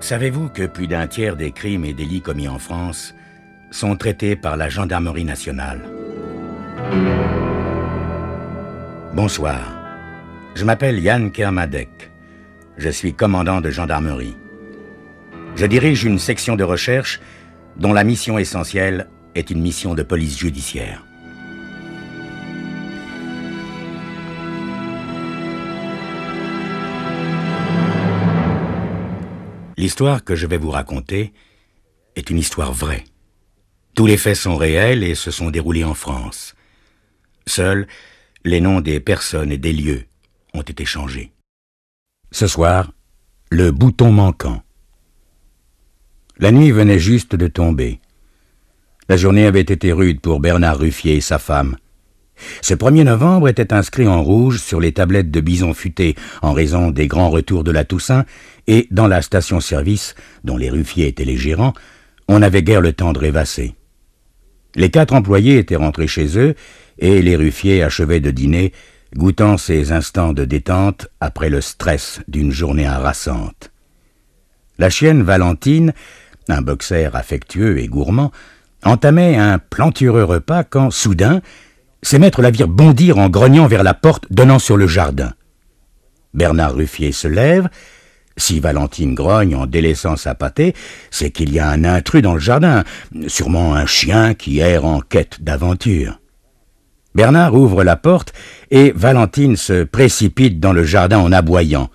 Savez-vous que plus d'un tiers des crimes et délits commis en France sont traités par la gendarmerie nationale? Bonsoir, je m'appelle Yann Kermadec. Je suis commandant de gendarmerie. Je dirige une section de recherche dont la mission essentielle est une mission de police judiciaire. L'histoire que je vais vous raconter est une histoire vraie. Tous les faits sont réels et se sont déroulés en France. Seuls les noms des personnes et des lieux ont été changés. Ce soir, le bouton manquant. La nuit venait juste de tomber. La journée avait été rude pour Bernard Ruffier et sa femme. Ce 1er novembre était inscrit en rouge sur les tablettes de Bison Futé en raison des grands retours de la Toussaint, et dans la station-service, dont les Ruffier étaient les gérants, on n'avait guère le temps de rêvasser. Les 4 employés étaient rentrés chez eux, et les Ruffier achevaient de dîner, goûtant ces instants de détente après le stress d'une journée harassante. La chienne Valentine, un boxer affectueux et gourmand, entamait un plantureux repas quand, soudain, ses maîtres la virent bondir en grognant vers la porte donnant sur le jardin. Bernard Ruffier se lève. Si Valentine grogne en délaissant sa pâtée, c'est qu'il y a un intrus dans le jardin, sûrement un chien qui erre en quête d'aventure. Bernard ouvre la porte et Valentine se précipite dans le jardin en aboyant.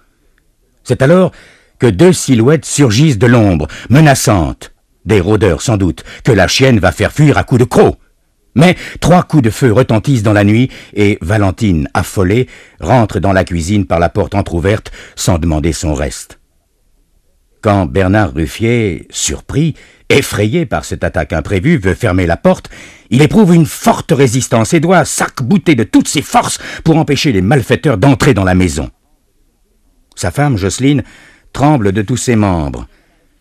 C'est alors que 2 silhouettes surgissent de l'ombre, menaçantes. Des rôdeurs sans doute, que la chienne va faire fuir à coups de croc. Mais 3 coups de feu retentissent dans la nuit et Valentine, affolée, rentre dans la cuisine par la porte entr'ouverte sans demander son reste. Quand Bernard Ruffier, surpris, effrayé par cette attaque imprévue, veut fermer la porte, il éprouve une forte résistance et doit s'arc-bouter de toutes ses forces pour empêcher les malfaiteurs d'entrer dans la maison. Sa femme, Jocelyne, tremble de tous ses membres.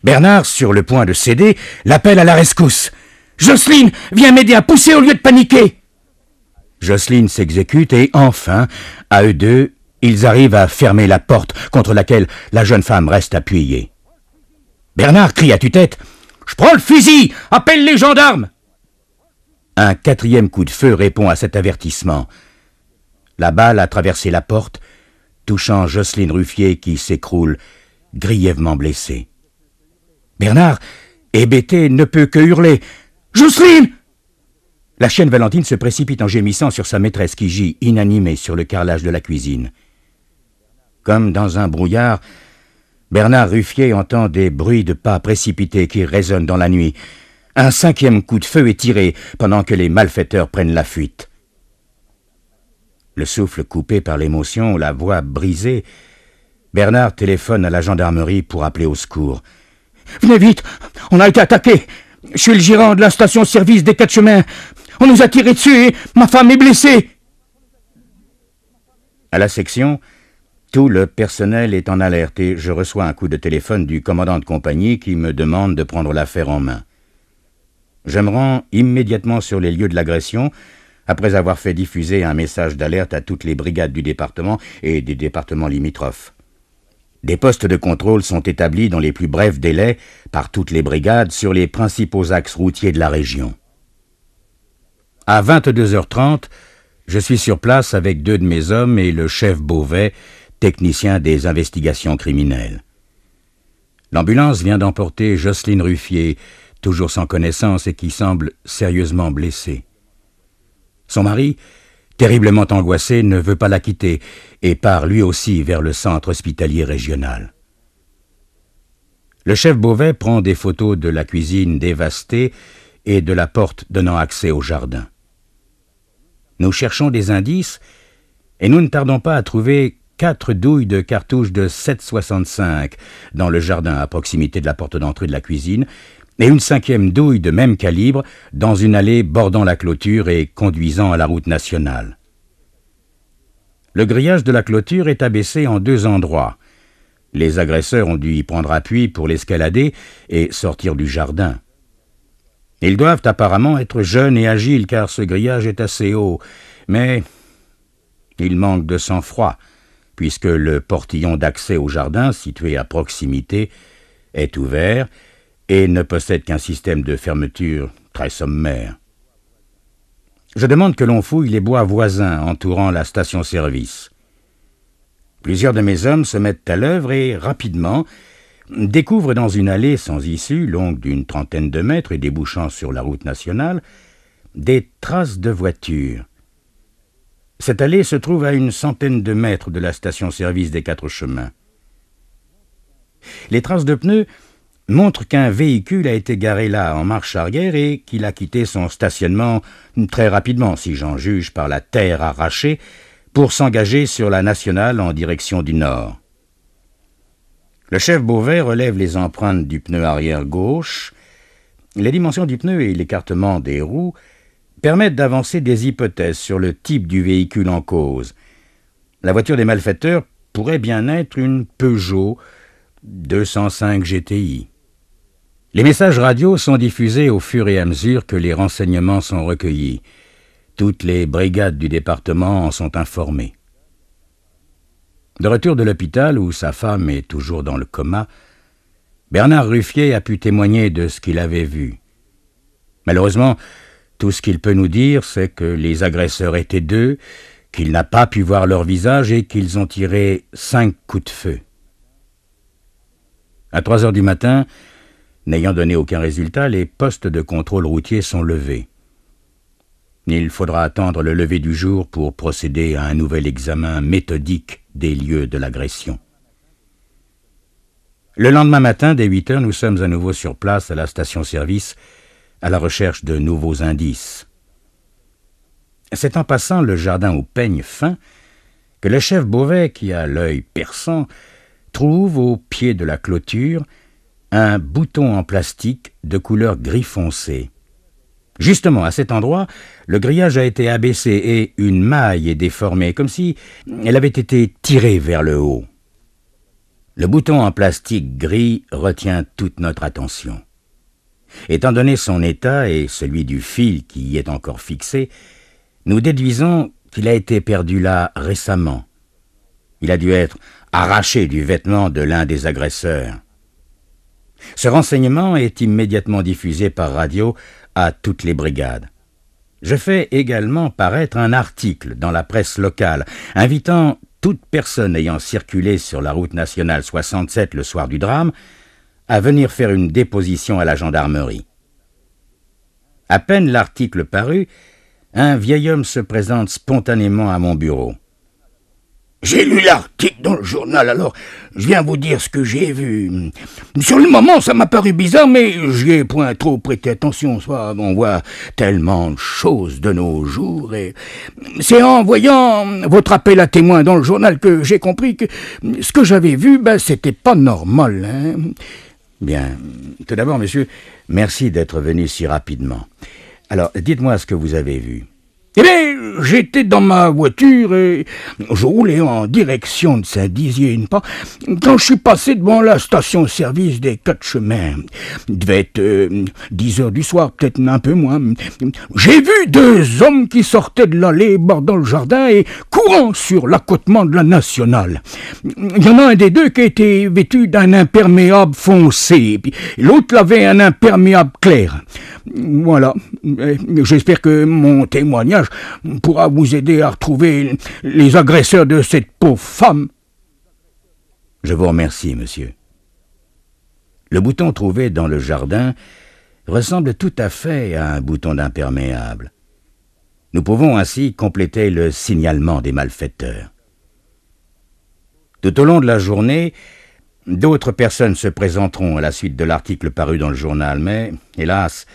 Bernard, sur le point de céder, l'appelle à la rescousse. « Jocelyne, viens m'aider à pousser au lieu de paniquer !» Jocelyne s'exécute et enfin, à eux deux, ils arrivent à fermer la porte contre laquelle la jeune femme reste appuyée. Bernard crie à tue-tête « Je prends le fusil! Appelle les gendarmes !» Un 4e coup de feu répond à cet avertissement. La balle a traversé la porte, touchant Jocelyne Ruffier qui s'écroule, grièvement blessée. Bernard, hébété, ne peut que hurler « Jocelyne !» La chienne Valentine se précipite en gémissant sur sa maîtresse qui gît inanimée sur le carrelage de la cuisine. Comme dans un brouillard, Bernard Ruffier entend des bruits de pas précipités qui résonnent dans la nuit. Un 5e coup de feu est tiré pendant que les malfaiteurs prennent la fuite. Le souffle coupé par l'émotion, la voix brisée, Bernard téléphone à la gendarmerie pour appeler au secours. « Venez vite, on a été attaqué. Je suis le gérant de la station-service des 4 chemins. On nous a tiré dessus et ma femme est blessée. » À la section, tout le personnel est en alerte et je reçois un coup de téléphone du commandant de compagnie qui me demande de prendre l'affaire en main. Je me rends immédiatement sur les lieux de l'agression après avoir fait diffuser un message d'alerte à toutes les brigades du département et des départements limitrophes. Des postes de contrôle sont établis dans les plus brefs délais par toutes les brigades sur les principaux axes routiers de la région. À 22h30, je suis sur place avec 2 de mes hommes et le chef Beauvais, technicien des investigations criminelles. L'ambulance vient d'emporter Jocelyne Ruffier, toujours sans connaissance et qui semble sérieusement blessée. Son mari, terriblement angoissé, ne veut pas la quitter et part lui aussi vers le centre hospitalier régional. Le chef Beauvais prend des photos de la cuisine dévastée et de la porte donnant accès au jardin. Nous cherchons des indices et nous ne tardons pas à trouver 4 douilles de cartouches de 7,65 dans le jardin à proximité de la porte d'entrée de la cuisine et une 5e douille de même calibre dans une allée bordant la clôture et conduisant à la route nationale. Le grillage de la clôture est abaissé en 2 endroits. Les agresseurs ont dû y prendre appui pour l'escalader et sortir du jardin. Ils doivent apparemment être jeunes et agiles car ce grillage est assez haut, mais il manque de sang-froid puisque le portillon d'accès au jardin, situé à proximité, est ouvert et ne possède qu'un système de fermeture très sommaire. Je demande que l'on fouille les bois voisins entourant la station-service. Plusieurs de mes hommes se mettent à l'œuvre et, rapidement, découvrent dans une allée sans issue, longue d'une 30aine de mètres et débouchant sur la route nationale, des traces de voitures. Cette allée se trouve à une 100aine de mètres de la station-service des Quatre Chemins. Les traces de pneus montrent qu'un véhicule a été garé là en marche arrière et qu'il a quitté son stationnement très rapidement, si j'en juge par la terre arrachée, pour s'engager sur la nationale en direction du nord. Le chef Beauvais relève les empreintes du pneu arrière gauche. Les dimensions du pneu et l'écartement des roues permettent d'avancer des hypothèses sur le type du véhicule en cause. La voiture des malfaiteurs pourrait bien être une Peugeot 205 GTI. Les messages radio sont diffusés au fur et à mesure que les renseignements sont recueillis. Toutes les brigades du département en sont informées. De retour de l'hôpital, où sa femme est toujours dans le coma, Bernard Ruffier a pu témoigner de ce qu'il avait vu. Malheureusement, tout ce qu'il peut nous dire, c'est que les agresseurs étaient deux, qu'il n'a pas pu voir leur visage et qu'ils ont tiré 5 coups de feu. À 3 heures du matin, n'ayant donné aucun résultat, les postes de contrôle routier sont levés. Il faudra attendre le lever du jour pour procéder à un nouvel examen méthodique des lieux de l'agression. Le lendemain matin, dès 8 heures, nous sommes à nouveau sur place à la station-service, à la recherche de nouveaux indices. C'est en passant le jardin au peigne fin que le chef Beauvais, qui a l'œil perçant, trouve au pied de la clôture un bouton en plastique de couleur gris foncé. Justement, à cet endroit, le grillage a été abaissé et une maille est déformée, comme si elle avait été tirée vers le haut. Le bouton en plastique gris retient toute notre attention. Étant donné son état et celui du fil qui y est encore fixé, nous déduisons qu'il a été perdu là récemment. Il a dû être arraché du vêtement de l'un des agresseurs. Ce renseignement est immédiatement diffusé par radio à toutes les brigades. Je fais également paraître un article dans la presse locale invitant toute personne ayant circulé sur la route nationale 67 le soir du drame à venir faire une déposition à la gendarmerie. À peine l'article paru, un vieil homme se présente spontanément à mon bureau. « J'ai lu l'article dans le journal, alors je viens vous dire ce que j'ai vu. Sur le moment, ça m'a paru bizarre, mais j'y ai point trop prêté attention. Soit on voit tellement de choses de nos jours, et c'est en voyant votre appel à témoin dans le journal que j'ai compris que ce que j'avais vu, c'était pas normal. Hein. Bien, tout d'abord, monsieur, merci d'être venu si rapidement. Alors, dites-moi ce que vous avez vu. Eh bien, j'étais dans ma voiture et je roulais en direction de Saint-Dizier-une-Pas quand je suis passé devant la station-service des Quatre Chemins. Il devait être 10 heures du soir, peut-être un peu moins. J'ai vu 2 hommes qui sortaient de l'allée bordant le jardin et courant sur l'accotement de la nationale. Il y en a un des deux qui était vêtu d'un imperméable foncé, puis l'autre avait un imperméable clair. Voilà, j'espère que mon témoignage pourra vous aider à retrouver les agresseurs de cette pauvre femme. Je vous remercie, monsieur. Le bouton trouvé dans le jardin ressemble tout à fait à un bouton d'imperméable. Nous pouvons ainsi compléter le signalement des malfaiteurs. Tout au long de la journée, d'autres personnes se présenteront à la suite de l'article paru dans le journal, mais, hélas,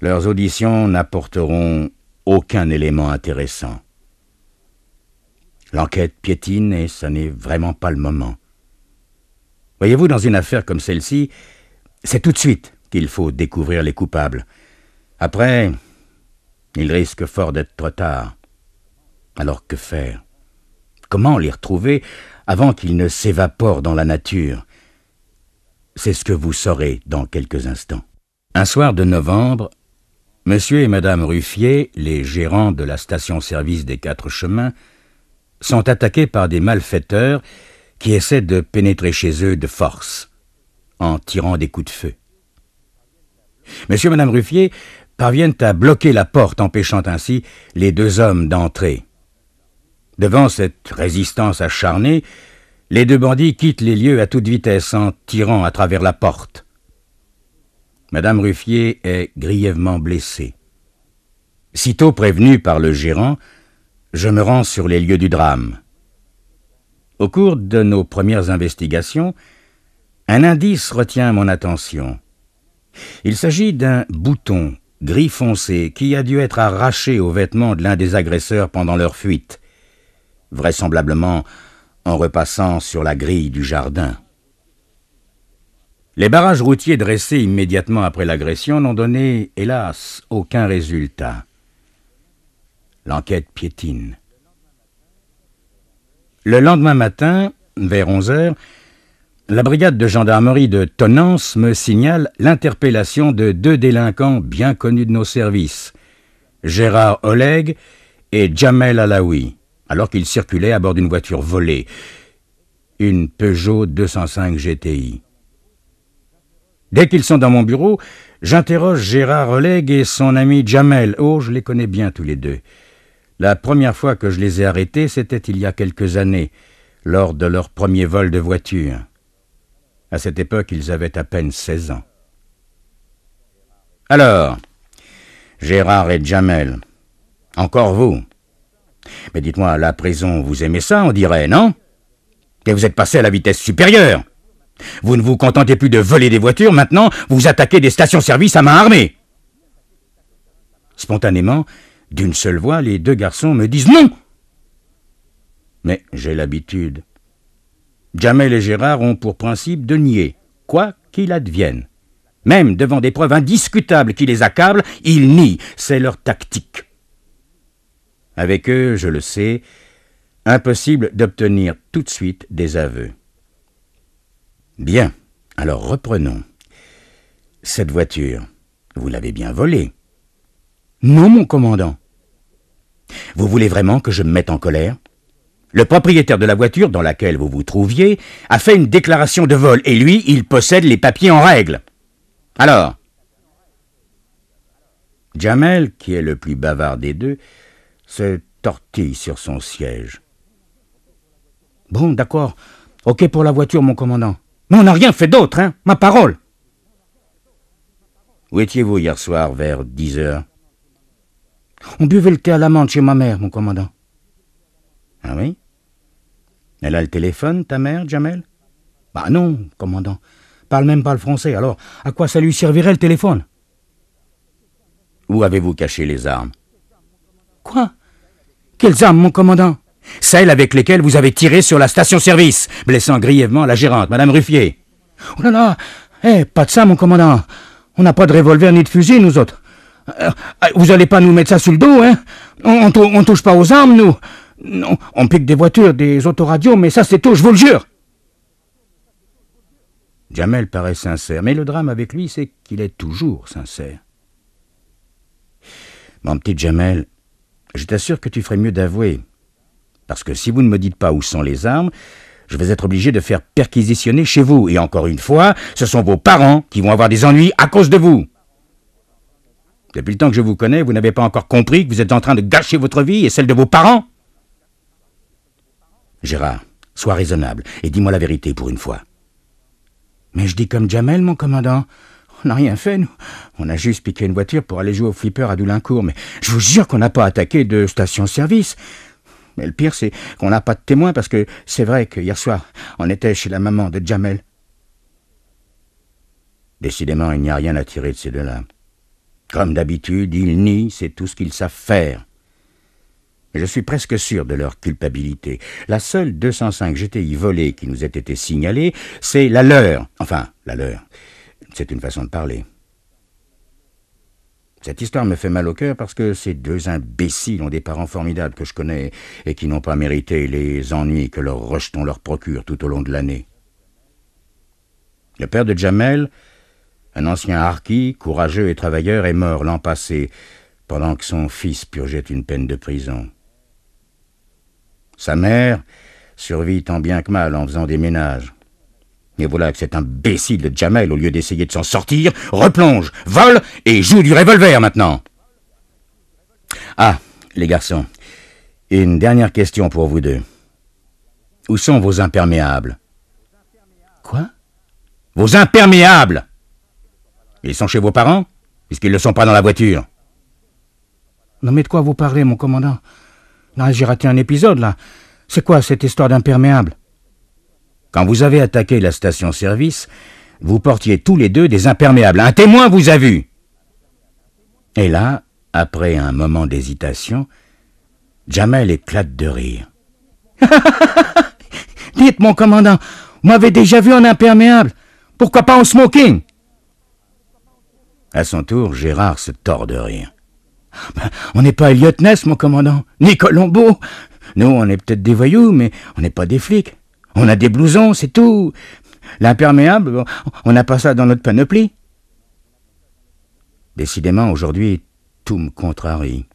leurs auditions n'apporteront aucun élément intéressant. L'enquête piétine et ça n'est vraiment pas le moment. Voyez-vous, dans une affaire comme celle-ci, c'est tout de suite qu'il faut découvrir les coupables. Après, il risque fort d'être trop tard. Alors que faire? Comment les retrouver avant qu'ils ne s'évaporent dans la nature? C'est ce que vous saurez dans quelques instants. Un soir de novembre, Monsieur et Madame Ruffier, les gérants de la station-service des Quatre Chemins, sont attaqués par des malfaiteurs qui essaient de pénétrer chez eux de force. en tirant des coups de feu. Monsieur et Madame Ruffier parviennent à bloquer la porte, empêchant ainsi les deux hommes d'entrer. Devant cette résistance acharnée, les deux bandits quittent les lieux à toute vitesse en tirant à travers la porte. Madame Ruffier est grièvement blessée. Sitôt prévenu par le gérant, je me rends sur les lieux du drame. Au cours de nos premières investigations, un indice retient mon attention. Il s'agit d'un bouton gris foncé qui a dû être arraché aux vêtements de l'un des agresseurs pendant leur fuite, vraisemblablement en repassant sur la grille du jardin. Les barrages routiers dressés immédiatement après l'agression n'ont donné, hélas, aucun résultat. L'enquête piétine. Le lendemain matin, vers 11 heures, la brigade de gendarmerie de Tonnance me signale l'interpellation de deux délinquants bien connus de nos services, Gérard Oleg et Jamel Alaoui, alors qu'ils circulaient à bord d'une voiture volée, une Peugeot 205 GTI. Dès qu'ils sont dans mon bureau, j'interroge Gérard Oleg et son ami Jamel. Oh, je les connais bien tous les deux. La première fois que je les ai arrêtés, c'était il y a quelques années, lors de leur premier vol de voiture. À cette époque, ils avaient à peine 16 ans. Alors, Gérard et Jamel, encore vous. Mais dites-moi, la prison, vous aimez ça, on dirait, non? Et vous êtes passé à la vitesse supérieure. Vous ne vous contentez plus de voler des voitures, maintenant, vous attaquez des stations-service à main armée. Spontanément, d'une seule voix, les deux garçons me disent non. Mais j'ai l'habitude. Jamel et Gérard ont pour principe de nier, quoi qu'il advienne. Même devant des preuves indiscutables qui les accablent, ils nient, c'est leur tactique. Avec eux, je le sais, impossible d'obtenir tout de suite des aveux. Bien, alors reprenons. Cette voiture, vous l'avez bien volée? Non, mon commandant. Vous voulez vraiment que je me mette en colère? Le propriétaire de la voiture dans laquelle vous vous trouviez a fait une déclaration de vol et lui, il possède les papiers en règle. Alors, Jamel, qui est le plus bavard des deux, se tortille sur son siège. Bon, d'accord. Ok pour la voiture, mon commandant. Mais on n'a rien fait d'autre, hein, ma parole. Où étiez-vous hier soir vers 10 heures? On buvait le thé à la menthe chez ma mère, mon commandant. Ah oui? Elle a le téléphone, ta mère, Jamel? Bah non, commandant. Parle même pas le français, alors à quoi ça lui servirait le téléphone? Où avez-vous caché les armes? Quoi? Quelles armes, mon commandant? Celles avec lesquelles vous avez tiré sur la station-service, blessant grièvement la gérante, Madame Ruffier. Oh là là! Pas de ça, mon commandant. On n'a pas de revolver ni de fusil, nous autres. Vous allez pas nous mettre ça sous le dos, hein? On touche pas aux armes, nous. Non, on pique des voitures, des autoradios, mais ça c'est tout, je vous le jure. Jamel paraît sincère, mais le drame avec lui, c'est qu'il est toujours sincère. Mon petit Jamel, je t'assure que tu ferais mieux d'avouer. Parce que si vous ne me dites pas où sont les armes, je vais être obligé de faire perquisitionner chez vous. Et encore une fois, ce sont vos parents qui vont avoir des ennuis à cause de vous. Depuis le temps que je vous connais, vous n'avez pas encore compris que vous êtes en train de gâcher votre vie et celle de vos parents? Gérard, sois raisonnable et dis-moi la vérité pour une fois. Mais je dis comme Jamel, mon commandant. On n'a rien fait, nous. On a juste piqué une voiture pour aller jouer au flipper à Doulincourt. Mais je vous jure qu'on n'a pas attaqué de station-service. Mais le pire, c'est qu'on n'a pas de témoins parce que c'est vrai que hier soir, on était chez la maman de Jamel. Décidément, il n'y a rien à tirer de ces deux-là. Comme d'habitude, ils nient, c'est tout ce qu'ils savent faire. Mais je suis presque sûr de leur culpabilité. La seule 205 GTI volée qui nous ait été signalée, c'est la leur. Enfin, la leur. C'est une façon de parler. Cette histoire me fait mal au cœur parce que ces deux imbéciles ont des parents formidables que je connais et qui n'ont pas mérité les ennuis que leur rejeton leur procure tout au long de l'année. Le père de Jamel, un ancien harki, courageux et travailleur, est mort l'an passé, pendant que son fils purgeait une peine de prison. Sa mère survit tant bien que mal en faisant des ménages. Et voilà que cet imbécile de Jamel, au lieu d'essayer de s'en sortir, replonge, vole et joue du revolver maintenant. Ah, les garçons, une dernière question pour vous deux. Où sont vos imperméables? Quoi? Vos imperméables! Ils sont chez vos parents, puisqu'ils ne sont pas dans la voiture. Non mais de quoi vous parlez, mon commandant? Là, j'ai raté un épisode, là. C'est quoi cette histoire d'imperméables? Quand vous avez attaqué la station-service, vous portiez tous les deux des imperméables. Un témoin vous a vu. Et là, après un moment d'hésitation, Jamel éclate de rire. Dites, mon commandant, vous m'avez déjà vu en imperméable. Pourquoi pas en smoking? À son tour, Gérard se tord de rire. Ben, on n'est pas Elliot Ness, mon commandant, ni Colombo. Nous, on est peut-être des voyous, mais on n'est pas des flics. On a des blousons, c'est tout. L'imperméable, on n'a pas ça dans notre panoplie. Décidément, aujourd'hui, tout me contrarie.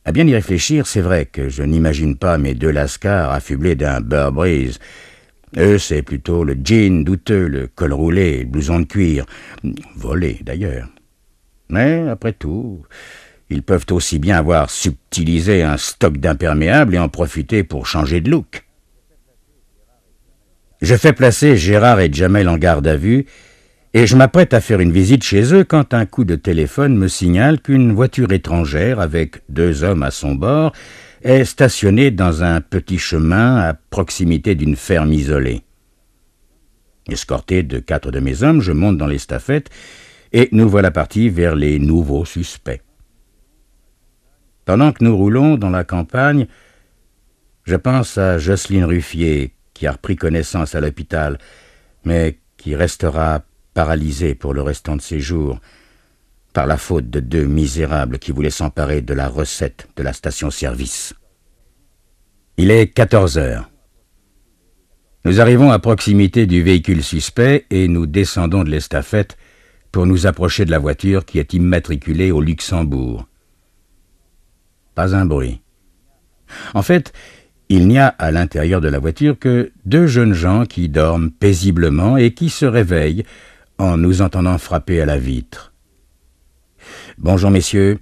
À bien y réfléchir, c'est vrai que je n'imagine pas mes deux lascars affublés d'un Burberry. Eux, c'est plutôt le jean douteux, le col roulé, le blouson de cuir. Volé, d'ailleurs. Mais, après tout, ils peuvent aussi bien avoir subtilisé un stock d'imperméables et en profiter pour changer de look. Je fais placer Gérard et Jamel en garde à vue et je m'apprête à faire une visite chez eux quand un coup de téléphone me signale qu'une voiture étrangère avec 2 hommes à son bord est stationnée dans un petit chemin à proximité d'une ferme isolée. Escorté de 4 de mes hommes, je monte dans l'estafette et nous voilà partis vers les nouveaux suspects. Pendant que nous roulons dans la campagne, je pense à Jocelyne Ruffier, qui a repris connaissance à l'hôpital, mais qui restera paralysée pour le restant de ses jours, par la faute de 2 misérables qui voulaient s'emparer de la recette de la station-service. Il est 14 heures. Nous arrivons à proximité du véhicule suspect et nous descendons de l'estafette pour nous approcher de la voiture qui est immatriculée au Luxembourg. Pas un bruit. En fait, il n'y a à l'intérieur de la voiture que 2 jeunes gens qui dorment paisiblement et qui se réveillent en nous entendant frapper à la vitre. « Bonjour, messieurs.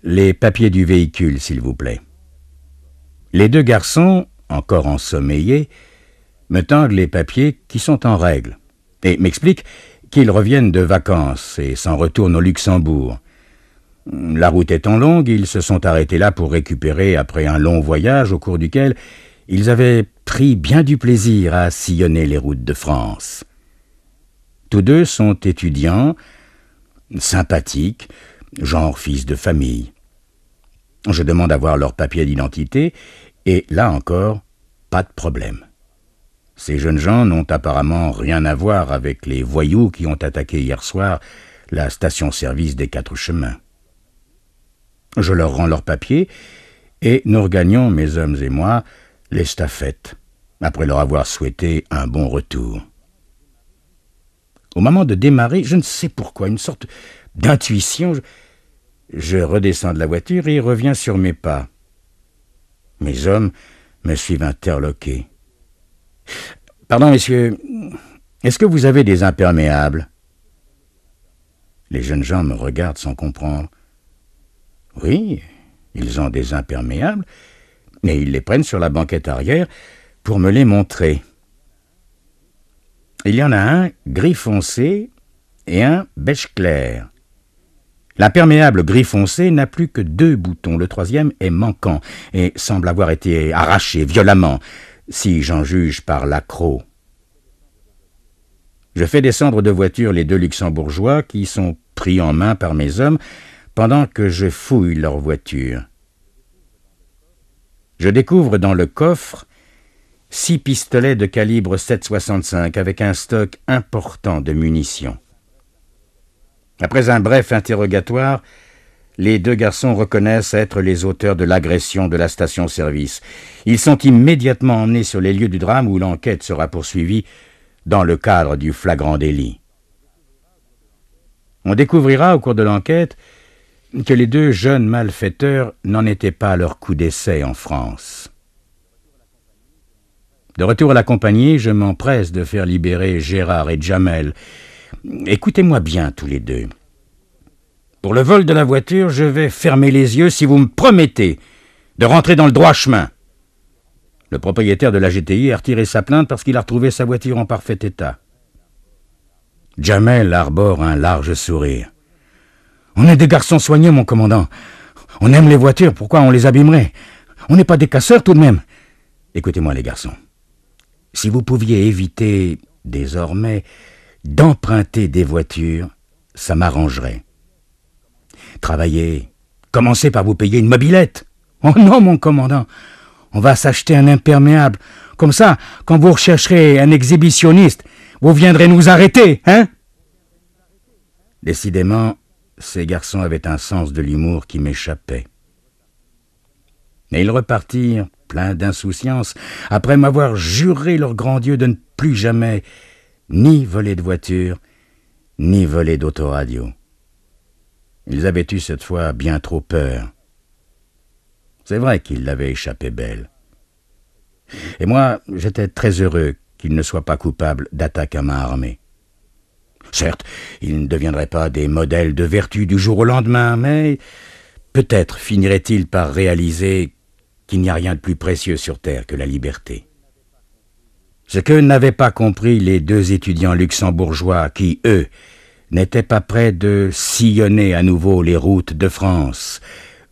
Les papiers du véhicule, s'il vous plaît. » Les 2 garçons, encore ensommeillés, me tendent les papiers qui sont en règle et m'expliquent qu'ils reviennent de vacances et s'en retournent au Luxembourg. La route étant longue, ils se sont arrêtés là pour récupérer après un long voyage au cours duquel ils avaient pris bien du plaisir à sillonner les routes de France. Tous 2 sont étudiants, sympathiques, genre fils de famille. Je demande à voir leur papier d'identité et là encore, pas de problème. Ces jeunes gens n'ont apparemment rien à voir avec les voyous qui ont attaqué hier soir la station-service des 4 chemins. Je leur rends leurs papiers et nous regagnons, mes hommes et moi, l'estafette, après leur avoir souhaité un bon retour. Au moment de démarrer, je ne sais pourquoi, une sorte d'intuition, je redescends de la voiture et reviens sur mes pas. Mes hommes me suivent interloqués. « Pardon, messieurs, est-ce que vous avez des imperméables ?» Les jeunes gens me regardent sans comprendre. Oui, ils ont des imperméables, mais ils les prennent sur la banquette arrière pour me les montrer. Il y en a un gris foncé et un beige clair. L'imperméable gris foncé n'a plus que 2 boutons, le 3e est manquant et semble avoir été arraché violemment, si j'en juge par l'accroc. Je fais descendre de voiture les 2 luxembourgeois qui sont pris en main par mes hommes pendant que je fouille leur voiture. Je découvre dans le coffre 6 pistolets de calibre 7,65 avec un stock important de munitions. Après un bref interrogatoire, les 2 garçons reconnaissent être les auteurs de l'agression de la station-service. Ils sont immédiatement emmenés sur les lieux du drame où l'enquête sera poursuivie dans le cadre du flagrant délit. On découvrira au cours de l'enquête que les 2 jeunes malfaiteurs n'en étaient pas à leur coup d'essai en France. De retour à la compagnie, je m'empresse de faire libérer Gérard et Jamel. Écoutez-moi bien tous les deux. Pour le vol de la voiture, je vais fermer les yeux si vous me promettez de rentrer dans le droit chemin. Le propriétaire de la GTI a retiré sa plainte parce qu'il a retrouvé sa voiture en parfait état. Jamel arbore un large sourire. On est des garçons soigneux, mon commandant. On aime les voitures, pourquoi on les abîmerait? On n'est pas des casseurs tout de même. Écoutez-moi les garçons. Si vous pouviez éviter, désormais, d'emprunter des voitures, ça m'arrangerait. Travaillez, commencez par vous payer une mobilette. Oh non, mon commandant, on va s'acheter un imperméable. Comme ça, quand vous rechercherez un exhibitionniste, vous viendrez nous arrêter, hein? Décidément, ces garçons avaient un sens de l'humour qui m'échappait. Et ils repartirent, pleins d'insouciance, après m'avoir juré leur grand Dieu de ne plus jamais ni voler de voiture, ni voler d'autoradio. Ils avaient eu cette fois bien trop peur. C'est vrai qu'ils l'avaient échappé belle. Et moi, j'étais très heureux qu'ils ne soient pas coupables d'attaque à main armée. Certes, ils ne deviendraient pas des modèles de vertu du jour au lendemain, mais peut-être finiraient-ils par réaliser qu'il n'y a rien de plus précieux sur terre que la liberté. Ce que n'avaient pas compris les deux étudiants luxembourgeois qui, eux, n'étaient pas prêts de sillonner à nouveau les routes de France,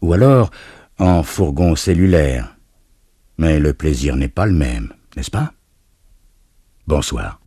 ou alors en fourgon cellulaire. Mais le plaisir n'est pas le même, n'est-ce pas? Bonsoir.